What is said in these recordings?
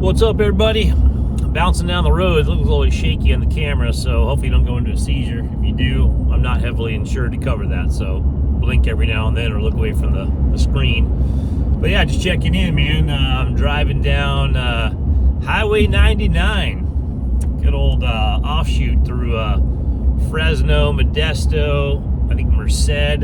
What's up, everybody? I'm bouncing down the road. It looks a little shaky on the camera, so hopefully you don't go into a seizure. If you do, I'm not heavily insured to cover that, so blink every now and then or look away from the screen. But yeah, just checking in, man. I'm driving down Highway 99. Good old offshoot through Fresno, Modesto, I think Merced. I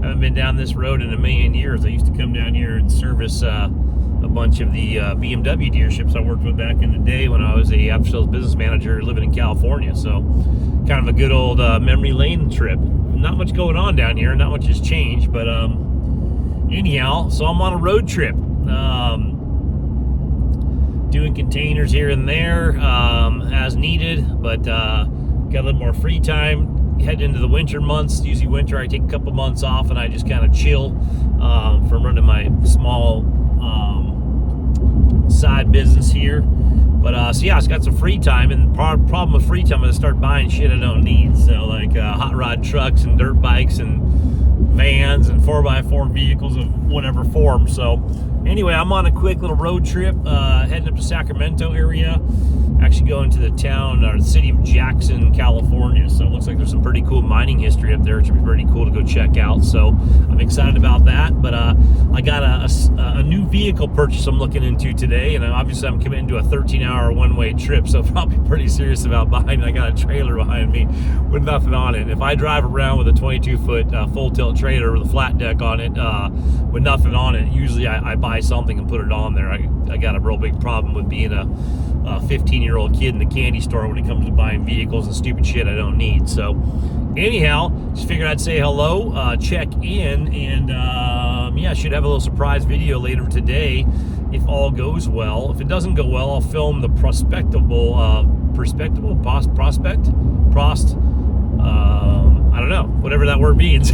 haven't been down this road in a million years. I used to come down here and service a bunch of the BMW dealerships I worked with back in the day when I was a after-sales business manager living in California. So kind of a good old memory lane trip. Not much going on down here. Not much has changed. But anyhow, so I'm on a road trip. Doing containers here and there as needed. But got a little more free time. Heading into the winter months. Usually winter I take a couple months off and I just kind of chill from running my small side business here. But so yeah, I've got some free time, and problem with free time is I start buying shit I don't need. So like hot rod trucks and dirt bikes and vans and 4x4 vehicles of whatever form. So anyway, I'm on a quick little road trip heading up to Sacramento area. Actually going to the town or the city of Jackson, California. So it looks like there's some pretty cool mining history up there. It should be pretty cool to go check out. So I'm excited about that. But I got a new vehicle purchase I'm looking into today, and obviously I'm committing to a 13-hour one-way trip. So probably pretty serious about buying it. I got a trailer behind me with nothing on it. If I drive around with a 22-foot full-tilt trailer with a flat deck on it with nothing on it, usually I buy something and put it on there. I got a real big problem with being a 15-year-old kid in the candy store when it comes to buying vehicles and stupid shit I don't need. So anyhow, just figured I'd say hello, check in, and yeah, should have a little surprise video later today if all goes well. If it doesn't go well, I'll film the I don't know, whatever that word means.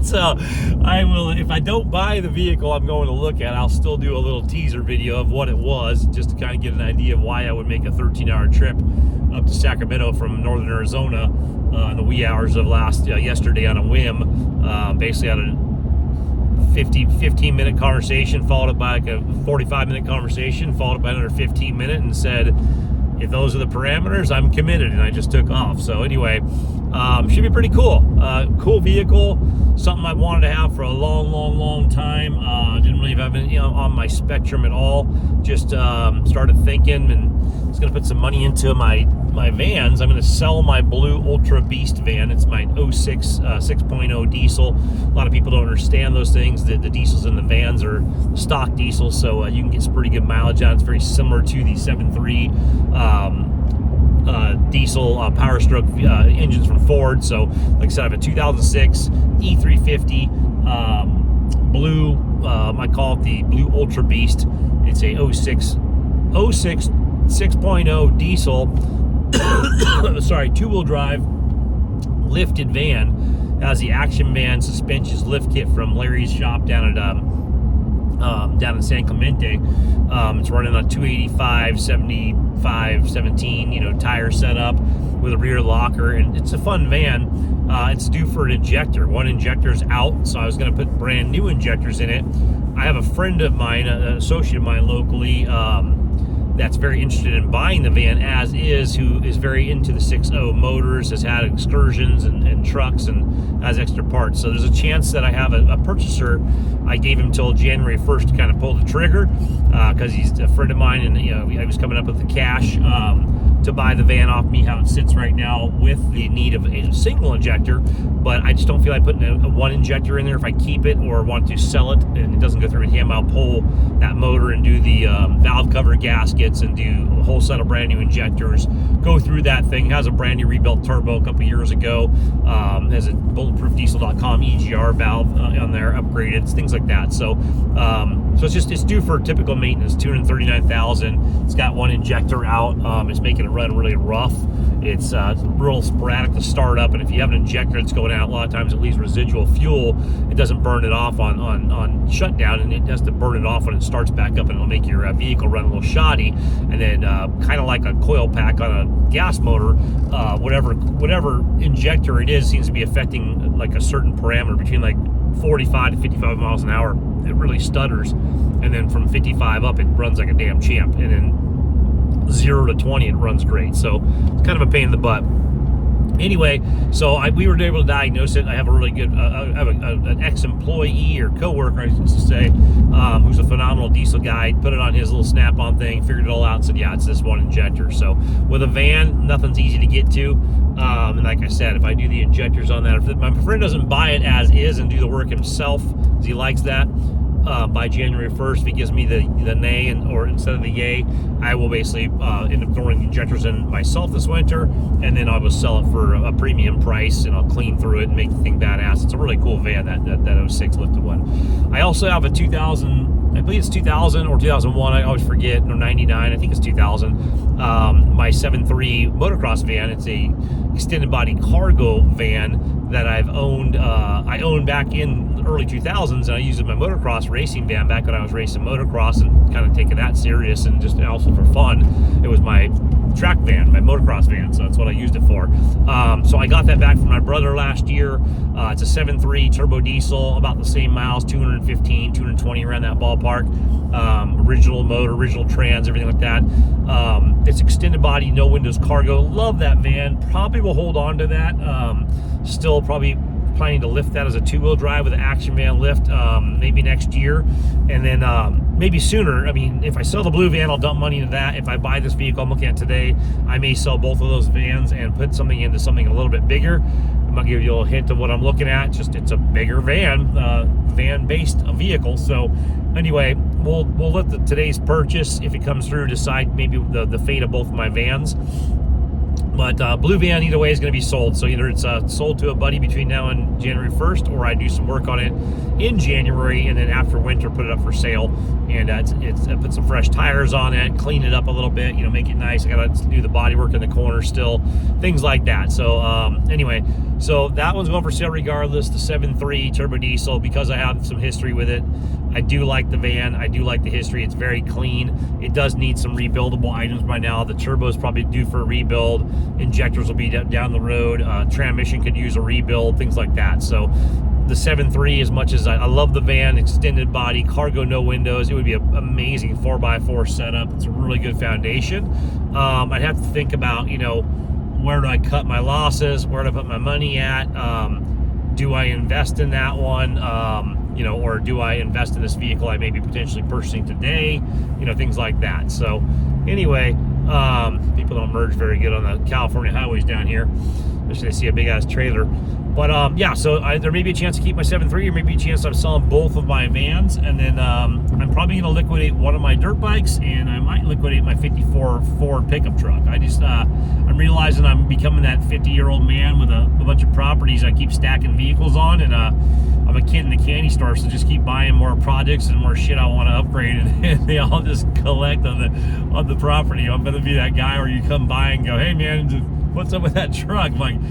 So I will, if I don't buy the vehicle I'm going to look at, I'll still do a little teaser video of what it was, just to kind of get an idea of why I would make a 13-hour trip up to Sacramento from northern Arizona in the wee hours of yesterday on a whim. Basically had a 15-minute conversation, followed up by like a 45-minute conversation, followed up by another 15-minute, and said, if those are the parameters, I'm committed, and I just took off. So anyway, should be pretty cool. Cool vehicle, something I wanted to have for a long time. Didn't really have it, on my spectrum at all. Just started thinking, and was gonna put some money into my vans. I'm gonna sell my blue Ultra Beast van. It's my 06 6.0 diesel. A lot of people don't understand those things. The diesels in the vans are stock diesels, so you can get some pretty good mileage on it. It's very similar to the 7.3 diesel Power Stroke engines from Ford. So like I said, I have a 2006 E350 blue, I call it the blue Ultra Beast. It's a 06 6.0 diesel sorry, two-wheel drive lifted van. It has the Action Van suspensions lift kit from Larry's shop down in San Clemente. It's running on 285 75 17 tire setup with a rear locker, and it's a fun van. It's due for an injector. One injector's out, so I was going to put brand new injectors in it. I have a friend of mine, an associate of mine locally, that's very interested in buying the van as is, who is very into the 6.0 motors, has had excursions and trucks, and has extra parts. So there's a chance that I have a purchaser. I gave him till January 1st to kind of pull the trigger, because he's a friend of mine, and I was coming up with the cash to buy the van off me how it sits right now, with the need of a single injector. But I just don't feel like putting a one injector in there. If I keep it or want to sell it and it doesn't go through with him, I'll pull that motor and do the valve cover gaskets and do a whole set of brand new injectors, go through that thing. It has a brand new rebuilt turbo a couple years ago, has a bulletproofdiesel.com EGR valve on there, upgraded, things like that. So so it's due for typical maintenance, $239,000. It's got one injector out. It's making it run really rough. It's real sporadic to start up, and if you have an injector that's going out, a lot of times it leaves residual fuel. It doesn't burn it off on shutdown, and it has to burn it off when it starts back up, and it'll make your vehicle run a little shoddy. And then kind of like a coil pack on a gas motor, whatever injector it is seems to be affecting like a certain parameter between like 45 to 55 miles an hour. It really stutters, and then from 55 up, it runs like a damn champ. And then 0 to 20, it runs great. So it's kind of a pain in the butt. Anyway, so we were able to diagnose it. I have a really good, I have an ex-employee or coworker, I should say, who's a phenomenal diesel guy. Put it on his little snap-on thing, figured it all out, and said, yeah, it's this one injector. So with a van, nothing's easy to get to. And like I said, if I do the injectors on that, if my friend doesn't buy it as is and do the work himself, because he likes that, by January 1st, if he gives me the nay or instead of the yay, I will basically end up throwing the injectors in myself this winter, and then I will sell it for a premium price, and I'll clean through it and make the thing badass. It's a really cool van, that 06 lifted one. I also have a 2000, I believe it's 2000 or 2001, I always forget, or 99, I think it's 2000, my 7.3 motocross van. It's a extended body cargo van that I've owned. I owned back in the early 2000s, and I used it in my motocross racing van back when I was racing motocross and kind of taking that serious, and just also for fun. It was my track van, my motocross van, so that's what I used it for. So I got that back from my brother last year. It's a 7.3 turbo diesel, about the same miles, 215, 220, around that ballpark. Original motor, original trans, everything like that. It's extended body, no windows cargo. Love that van. Probably will hold on to that. Still probably planning to lift that as a two-wheel drive with an action van lift, maybe next year, and then maybe sooner. I mean, if I sell the blue van, I'll dump money into that. If I buy this vehicle I'm looking at today, I may sell both of those vans and put something into something a little bit bigger. I'm gonna give you a little hint of what I'm looking at. Just, it's a bigger van, van-based vehicle. So anyway, we'll let today's purchase, if it comes through, decide maybe the fate of both of my vans. But blue van, either way, is going to be sold. So either it's sold to a buddy between now and January 1st, or I do some work on it in January, and then after winter, put it up for sale. And put some fresh tires on it, clean it up a little bit, you know, make it nice. I got to do the body work in the corner still, things like that. So anyway, so that one's going for sale regardless. The 7.3 turbo diesel, because I have some history with it. I do like the van. I do like the history. It's very clean. It does need some rebuildable items by now. The turbo is probably due for a rebuild. Injectors will be down the road. Transmission could use a rebuild, things like that. So the 7.3, as much as I love the van, extended body, cargo, no windows, it would be an amazing 4x4 setup. It's a really good foundation. I'd have to think about, you know, where do I cut my losses? Where do I put my money at? Do I invest in that one? You know, or do I invest in this vehicle I may be potentially purchasing today? You know, things like that. So anyway, people don't merge very good on the California highways down here, especially they see a big ass trailer. But yeah, so there may be a chance to keep my 7.3, or maybe a chance I'm selling both of my vans, and then I'm probably going to liquidate one of my dirt bikes, and I might liquidate my 54 Ford pickup truck. I just I'm realizing I'm becoming that 50-year-old man with a bunch of properties I keep stacking vehicles on, and I'm a kid in the candy store, so just keep buying more projects and more shit I want to upgrade, and they all just collect on the property. I'm going to be that guy where you come by and go, hey man, what's up with that truck? I'm like,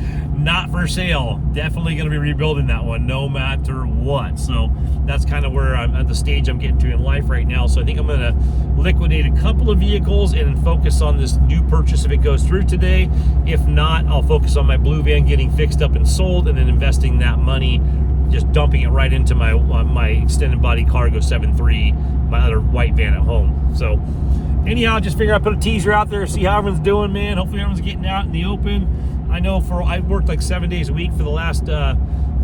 not for sale. Definitely going to be rebuilding that one no matter what. So that's kind of where I'm at, the stage I'm getting to in life right now. So I think I'm going to liquidate a couple of vehicles and focus on this new purchase if it goes through today. If not, I'll focus on my blue van getting fixed up and sold, and then investing that money, just dumping it right into my extended body cargo 7.3, my other white van at home. So anyhow, just figure I put a teaser out there, see how everyone's doing, man. Hopefully everyone's getting out in the open. I know I worked like 7 days a week for the last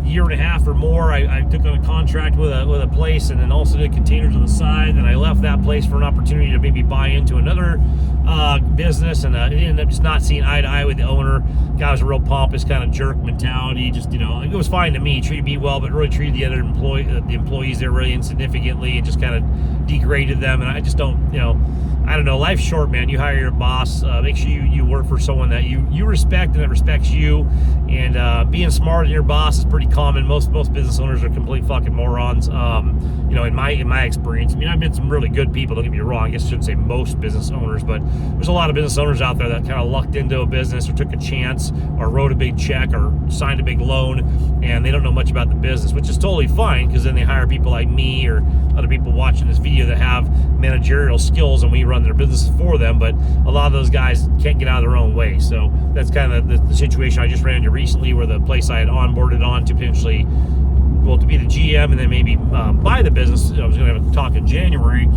year and a half or more. I took on a contract with a place, and then also did containers on the side. And I left that place for an opportunity to maybe buy into another business, and it ended up just not seeing eye to eye with the owner. Guy was a real pompous kind of jerk mentality. Just, you know, it was fine to me, treated me well, but really treated the other employees there really insignificantly, and just kind of degraded them. And I just don't, you know, I don't know, life's short, man. You hire your boss, make sure you work for someone that you respect and that respects you. And being smarter than your boss is pretty common. Most business owners are complete fucking morons. You know, in my experience, I mean, I've met some really good people, don't get me wrong. I guess I shouldn't say most business owners, but there's a lot of business owners out there that kind of lucked into a business, or took a chance, or wrote a big check, or signed a big loan, and they don't know much about the business, which is totally fine, because then they hire people like me or other people watching this video that have managerial skills, and we run their businesses for them. But a lot of those guys can't get out of their own way. So that's kind of the situation I just ran into recently, where the place I had onboarded on to potentially well, to be the GM and then maybe buy the business. I was going to have a talk in January.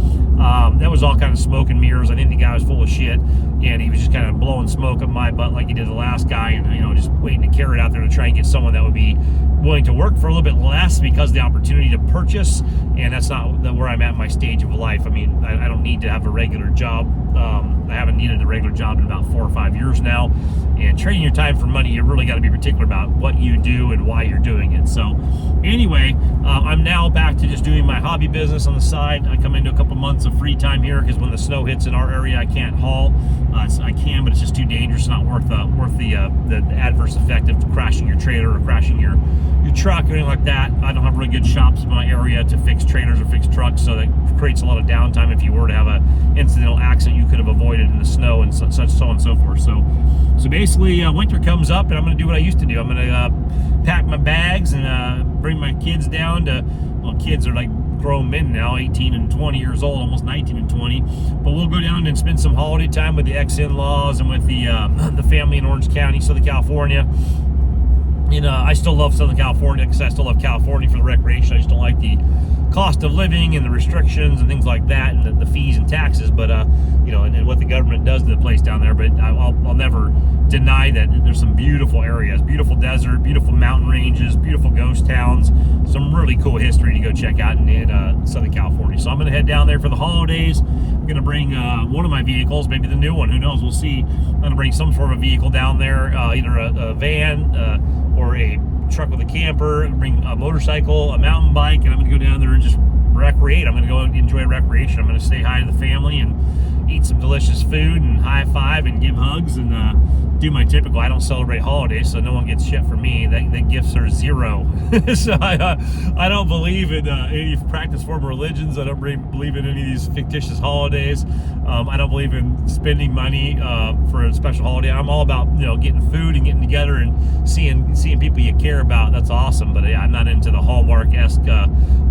That was all kind of smoke and mirrors. I think the guy was full of shit, and he was just kind of blowing smoke up my butt like he did the last guy, and just waiting to carry it out there to try and get someone that would be willing to work for a little bit less because of the opportunity to purchase. And that's not where I'm at in my stage of life. I mean, I don't need to have a regular job. I haven't needed a regular job in about 4 or 5 years now. And trading your time for money, you really got to be particular about what you do and why you're doing it. So anyway, I'm now back to just doing my hobby business on the side. I come into a couple months of free time here because when the snow hits in our area, I can't haul. I can, but it's just too dangerous. It's not worth the adverse effect of crashing your trailer or crashing your truck or anything like that. I don't have really good shops in my area to fix trailers or fix trucks, so that creates a lot of downtime. If you were to have an incidental accident you could have avoided in the snow and so on and so forth. So basically, winter comes up and I'm going to do what I used to do. I'm going to pack my bags and bring my kids down to, well, kids are like grown men now, 18 and 20 years old, almost 19 and 20. But we'll go down and spend some holiday time with the ex-in-laws and with the family in Orange County, Southern California. I still love Southern California because I still love California for the recreation. I just don't like the cost of living and the restrictions and things like that, and the fees and taxes. But and what the government does to the place down there. But I'll never deny that there's some beautiful areas, beautiful desert, beautiful mountain ranges, beautiful ghost towns, some really cool history to go check out in Southern California. So I'm going to head down there for the holidays. I'm going to bring one of my vehicles, maybe the new one. Who knows? We'll see. I'm going to bring some sort of a vehicle down there, either a van or a truck with a camper, bring a motorcycle, a mountain bike, and I'm going to go down there and just recreate. I'm going to go enjoy recreation. I'm going to say hi to the family and eat some delicious food and high five and give hugs and do my typical. I don't celebrate holidays, so no one gets shit from me. The gifts are zero. So I don't believe in any practice form of religions. I don't believe in any of these fictitious holidays. I don't believe in spending money for a special holiday. I'm all about getting food and getting together and seeing people you care about. That's awesome. But I'm not into the Hallmark-esque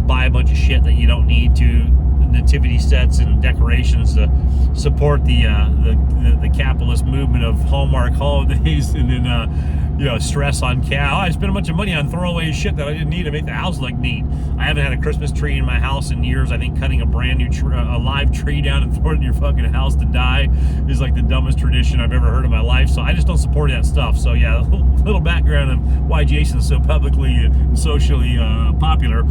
buy a bunch of shit that you don't need to. Nativity sets and decorations to support the capitalist movement of Hallmark holidays, and then stress on cow. I spent a bunch of money on throwaway shit that I didn't need to make the house look neat. I haven't had a Christmas tree in my house in years. I think cutting a brand new a live tree down and throwing it in your fucking house to die is like the dumbest tradition I've ever heard in my life. So I just don't support that stuff. So yeah, a little background of why Jason's so publicly and socially popular.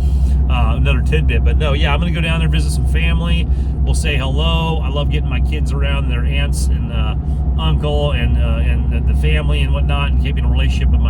Another tidbit, but no, yeah, I'm gonna go down there, visit some family. We'll say hello. I love getting my kids around their aunts and uncle and the family and whatnot, and keeping a relationship with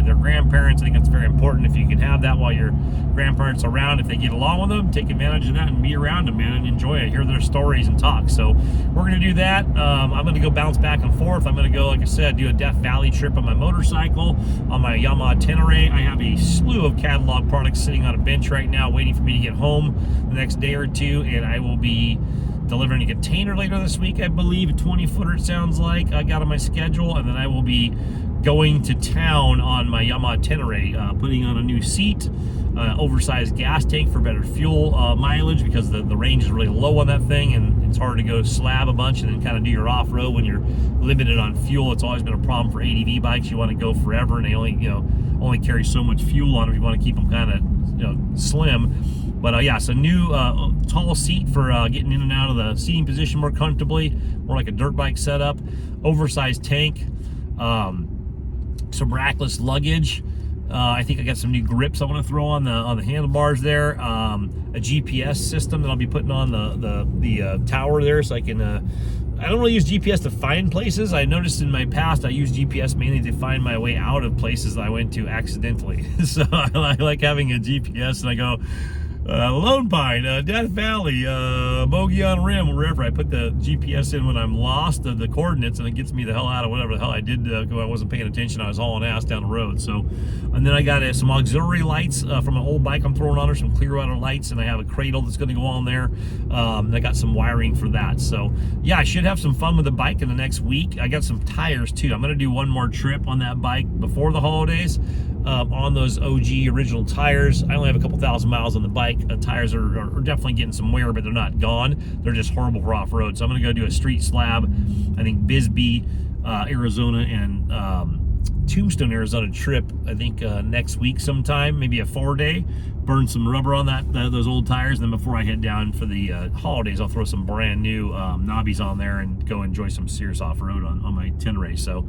their grandparents. I think that's very important. If you can have that while your grandparents are around, if they get along with them, take advantage of that and be around them, man, and enjoy it. Hear their stories and talk. So we're gonna do that. I'm gonna go bounce back and forth. I'm gonna go, like I said, do a Death Valley trip on my motorcycle, on my Yamaha Tenere. I have a slew of catalog products sitting on a bench right now, waiting for me to get home the next day or two, and I will be delivering a container later this week, I believe, a 20-footer it sounds like I got on my schedule, and then I will be going to town on my Yamaha Tenere, putting on a new seat, oversized gas tank for better fuel mileage, because the range is really low on that thing, and it's hard to go slab a bunch and then kind of do your off-road when you're limited on fuel. It's always been a problem for ADV bikes. You want to go forever, and they only carry so much fuel on them if you want to keep them kind of slim. But yeah, so new tall seat for getting in and out of the seating position more comfortably, more like a dirt bike setup. Oversized tank, some rackless luggage. I think I got some new grips I want to throw on the handlebars there. A GPS system that I'll be putting on the tower there, so I can. I don't really use GPS to find places. I noticed in my past I used GPS mainly to find my way out of places that I went to accidentally. So I like having a GPS, and I go. Lone Pine, Death Valley, Mogollon Rim, wherever. I put the GPS in when I'm lost, the coordinates, and it gets me the hell out of whatever the hell I did. I wasn't paying attention. I was hauling ass down the road. So, and then I got some auxiliary lights from an old bike I'm throwing on her, some Clearwater lights, and I have a cradle that's going to go on there. And I got some wiring for that. So, yeah, I should have some fun with the bike in the next week. I got some tires, too. I'm going to do one more trip on that bike before the holidays. On those OG original tires. I only have a couple thousand miles on the bike. Tires are definitely getting some wear, but they're not gone. They're just horrible for off-road. So I'm going to go do a street slab. I think Bisbee, Arizona, and Tombstone, Arizona trip, I think next week sometime, maybe a 4-day. Burn some rubber on those old tires, and then before I head down for the holidays, I'll throw some brand new knobbies on there and go enjoy some serious off-road on my itinerary. So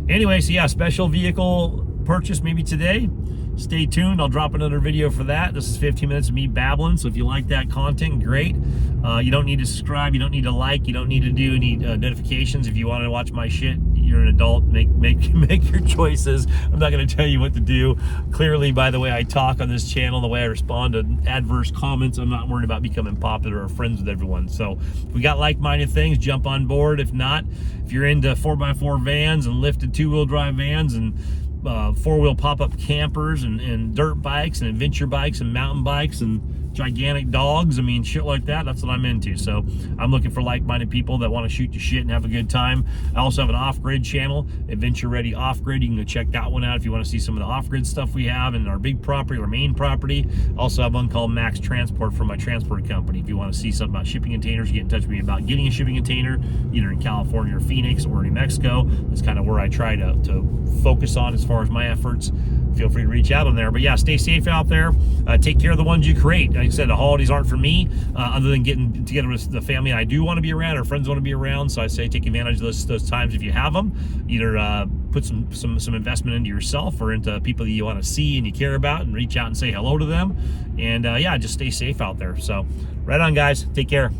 anyway, so yeah, special vehicle purchase maybe today. Stay tuned. I'll drop another video for that. This is 15 minutes of me babbling, so if you like that content, great. You don't need to subscribe, you don't need to like, you don't need to do any notifications. If you want to watch my shit, you're an adult, make your choices. I'm not going to tell you what to do. Clearly, by the way I talk on this channel, the way I respond to adverse comments, I'm not worried about becoming popular or friends with everyone. So if we got like-minded things, jump on board. If not, if you're into 4x4 vans and lifted 2-wheel drive vans and 4-wheel pop-up campers and dirt bikes and adventure bikes and mountain bikes and gigantic dogs, I mean, shit like that, that's what I'm into. So I'm looking for like-minded people that want to shoot the shit and have a good time. I also have an off-grid channel, Adventure Ready Off-Grid. You can go check that one out if you want to see some of the off-grid stuff we have in our big property, our main property. Also have one called Max Transport for my transport company. If you want to see something about shipping containers, get in touch with me about getting a shipping container, either in California or Phoenix or New Mexico. That's kind of where I try to focus on as far as my efforts. Feel free to reach out on there. But yeah, stay safe out there. Take care of the ones you create. Like I said, the holidays aren't for me, other than getting together with the family I do want to be around, or friends want to be around. So I say take advantage of those times if you have them. Either put some investment into yourself or into people that you want to see and you care about, and reach out and say hello to them. And yeah, just stay safe out there. So right on, guys. Take care.